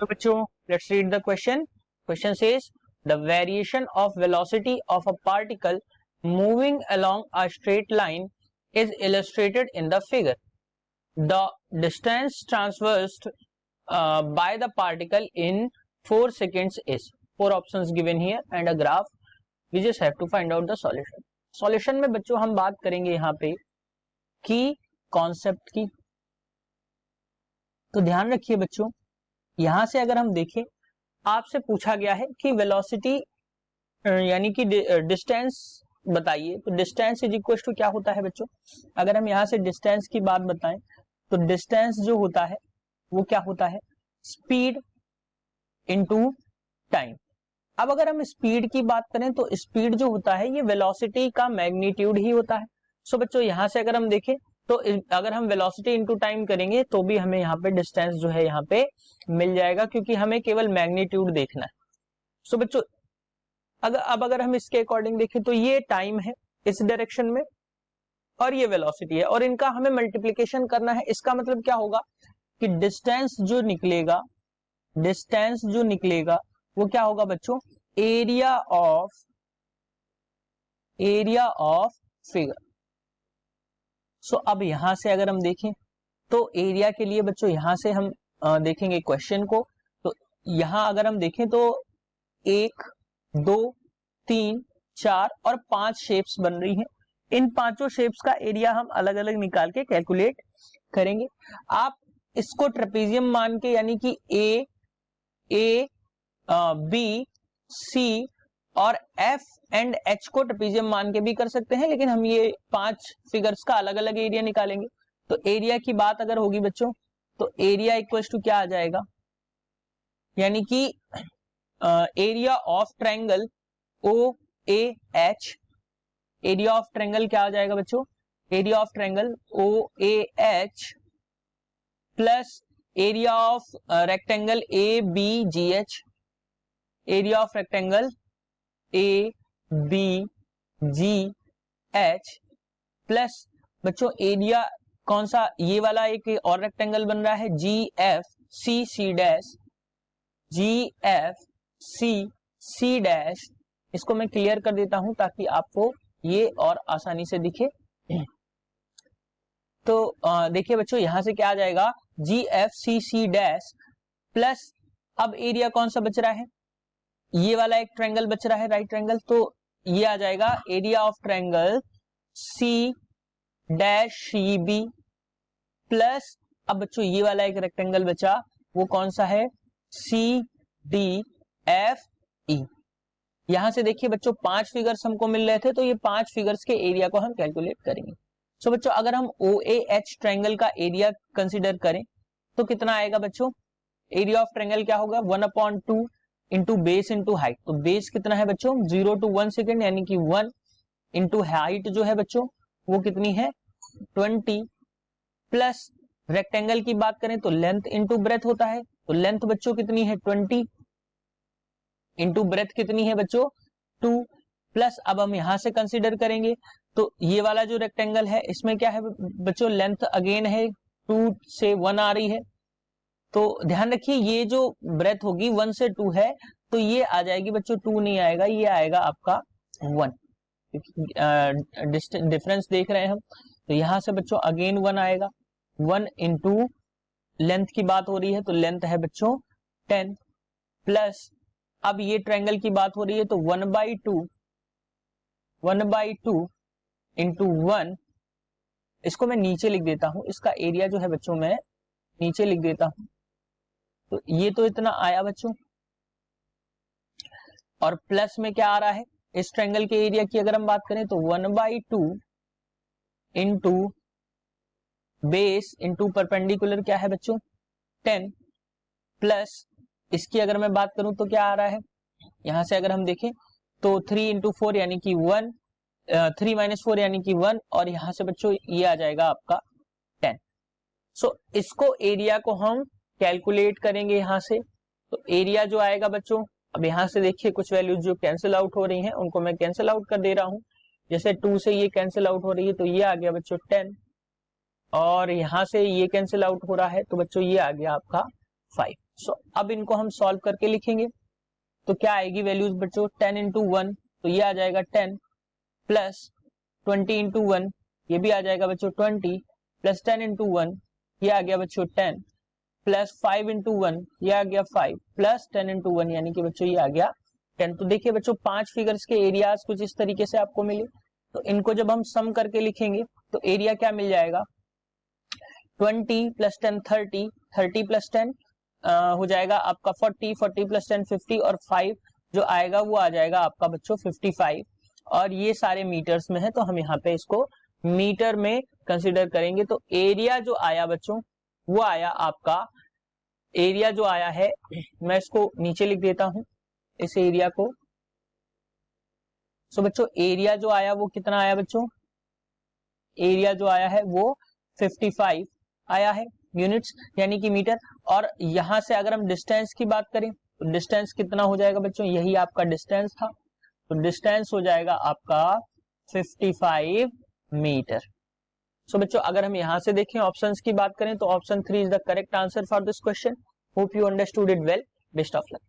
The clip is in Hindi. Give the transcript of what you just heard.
तो बच्चों let's read the question. Question says the variation of velocity of a particle moving along a straight line is illustrated in the figure. The distance transversed by the particle in 4 seconds is. 4 options given here and a graph. We just have to find out the solution. Solution में बच्चों हम बात करेंगे यहाँ पे की कॉन्सेप्ट की. तो ध्यान रखिए बच्चों, यहां से अगर हम देखें आपसे पूछा गया है कि वेलोसिटी यानी कि डिस्टेंस बताइए. तो डिस्टेंस इज इक्वल टू क्या होता है बच्चों. अगर हम यहां से डिस्टेंस की बात बताएं तो डिस्टेंस जो होता है वो क्या होता है, स्पीड इनटू टाइम. अब अगर हम स्पीड की बात करें तो स्पीड जो होता है ये वेलोसिटी का मैग्नीट्यूड ही होता है. सो बच्चों यहां से अगर हम देखें तो अगर हम वेलोसिटी इनटू टाइम करेंगे तो भी हमें यहाँ पे डिस्टेंस जो है यहाँ पे मिल जाएगा, क्योंकि हमें केवल मैग्नीट्यूड देखना है. सो बच्चों अगर हम इसके अकॉर्डिंग देखें तो ये टाइम है इस डायरेक्शन में और ये वेलोसिटी है और इनका हमें मल्टीप्लीकेशन करना है. इसका मतलब क्या होगा कि डिस्टेंस जो निकलेगा वो क्या होगा बच्चों, एरिया ऑफ फिगर. सो अब यहां से अगर हम देखें तो एरिया के लिए बच्चों यहां से हम देखेंगे क्वेश्चन को. तो यहां अगर हम देखें तो 1 2 3 4 और 5 शेप्स बन रही हैं. इन पांचों शेप्स का एरिया हम अलग अलग निकाल के कैलकुलेट करेंगे. आप इसको ट्रेपेजियम मान के यानी कि ए बी सी और एफ एंड एच को ट्रेपेजियम मान के भी कर सकते हैं, लेकिन हम ये 5 फिगर्स का अलग अलग एरिया निकालेंगे. तो एरिया की बात अगर होगी बच्चों तो एरिया इक्वल टू क्या आ जाएगा, यानी कि area of triangle O A H. Area of triangle क्या आ जाएगा बच्चों, area of triangle O A H plus area of rectangle A B G H. Area of rectangle A B G H plus बच्चों एरिया कौन सा, ये वाला एक और रेक्टेंगल बन रहा है जी एफ सी सी डैश, जी एफ सी सी डैश. इसको मैं क्लियर कर देता हूं ताकि आपको ये और आसानी से दिखे. तो देखिए बच्चों यहां से क्या आ जाएगा, G F C C dash plus अब एरिया कौन सा बच रहा है, ये वाला एक ट्रायंगल बच रहा है राइट ट्रायंगल. तो ये आ जाएगा area of triangle C dash C B plus अब बच्चों ये वाला एक रेक्टेंगल बचा वो कौन सा है, सी डी एफ ई. यहां से देखिए बच्चों 5 फिगर्स हमको मिल रहे थे, तो ये 5 फिगर्स के एरिया को हम कैलकुलेट करेंगे. सो बच्चों अगर हम ओ ए एच ट्रायंगल का एरिया कंसिडर करें तो कितना आएगा बच्चों, एरिया ऑफ ट्रायंगल क्या होगा 1/2 इंटू बेस इंटू हाइट. तो बेस कितना है बच्चों 0 to 1 सेकेंड यानी कि 1 इंटू हाइट जो है बच्चों वो कितनी है 20 प्लस रेक्टेंगल की बात करें तो लेंथ इंटू ब्रेथ होता है. तो लेंथ बच्चों कितनी है 20 इंटू ब्रेथ कितनी है बच्चों 2 प्लस अब हम यहां से कंसिडर करेंगे तो ये वाला जो रेक्टेंगल है इसमें क्या है बच्चों लेंथ अगेन है 2 से 1 आ रही है. तो ध्यान रखिए ये जो ब्रेथ होगी 1 से 2 है तो ये आ जाएगी बच्चों 2 नहीं आएगा, ये आएगा आपका 1. डिफरेंस देख रहे हैं हम. तो यहां से बच्चों अगेन 1 आएगा. 1 इंटू लेंथ की बात हो रही है तो लेंथ है बच्चों 10 प्लस अब ये ट्रायंगल की बात हो रही है तो 1/2 इंटू 1. इसको मैं नीचे लिख देता हूं, इसका एरिया जो है बच्चों मैं नीचे लिख देता हूं. तो ये तो इतना आया बच्चों और प्लस में क्या आ रहा है, इस ट्रायंगल के एरिया की अगर हम बात करें तो 1/2 इंटू बेस इंटू परपेंडिकुलर क्या है बच्चों 10 प्लस इसकी अगर मैं बात करूं तो क्या आ रहा है, यहां से अगर हम देखें तो 3 इंटू 4 यानी कि 1, 3 माइनस 4 यानी कि 1 और यहां से बच्चों ये आ जाएगा आपका 10. सो इसको एरिया को हम कैलकुलेट करेंगे यहां से. तो एरिया जो आएगा बच्चों, अब यहां से देखिए कुछ वैल्यूज जो कैंसिल आउट हो रही हैं उनको मैं कैंसिल आउट कर दे रहा हूं. जैसे 2 से ये कैंसिल आउट हो रही है तो ये आ गया बच्चों 10 और यहां से ये कैंसिल आउट हो रहा है तो बच्चों ये आ गया आपका 5. सो अब इनको हम सॉल्व करके लिखेंगे तो क्या आएगी वैल्यूज बच्चों, 10 इंटू 1 तो ये आ जाएगा 10 प्लस 20 इंटू 1 ये भी आ जाएगा बच्चों 20 प्लस 10 इंटू 1 ये आ गया बच्चों 10 प्लस 5 इंटू 1 ये आ गया 5 प्लस 10 इंटू 1 यानी कि बच्चों ये आ गया 10। तो देखिए बच्चों 5 फिगर्स के एरियाज कुछ इस तरीके से आपको मिले, तो इनको जब हम सम करके लिखेंगे तो एरिया क्या मिल जाएगा, 20 प्लस 10 30, 30 प्लस 10 हो जाएगा आपका 40, 40 प्लस 10 50 और 5 जो आएगा वो आ जाएगा आपका बच्चों 55 और ये सारे मीटर्स में है तो हम यहाँ पे इसको मीटर में कंसिडर करेंगे। तो एरिया जो आया बच्चों वो आया आपका, एरिया जो आया है मैं इसको नीचे लिख देता हूं इस एरिया को। सो बच्चों एरिया जो आया वो कितना आया बच्चों, एरिया जो आया है वो 55 आया है यूनिट्स यानी कि मीटर। और यहां से अगर हम डिस्टेंस की बात करें तो डिस्टेंस कितना हो जाएगा बच्चों, यही आपका डिस्टेंस था तो डिस्टेंस हो जाएगा आपका 55 मीटर। सो बच्चों अगर हम यहां से देखें ऑप्शंस की बात करें तो option 3 is the correct answer for this question. Hope you understood it well, best of luck.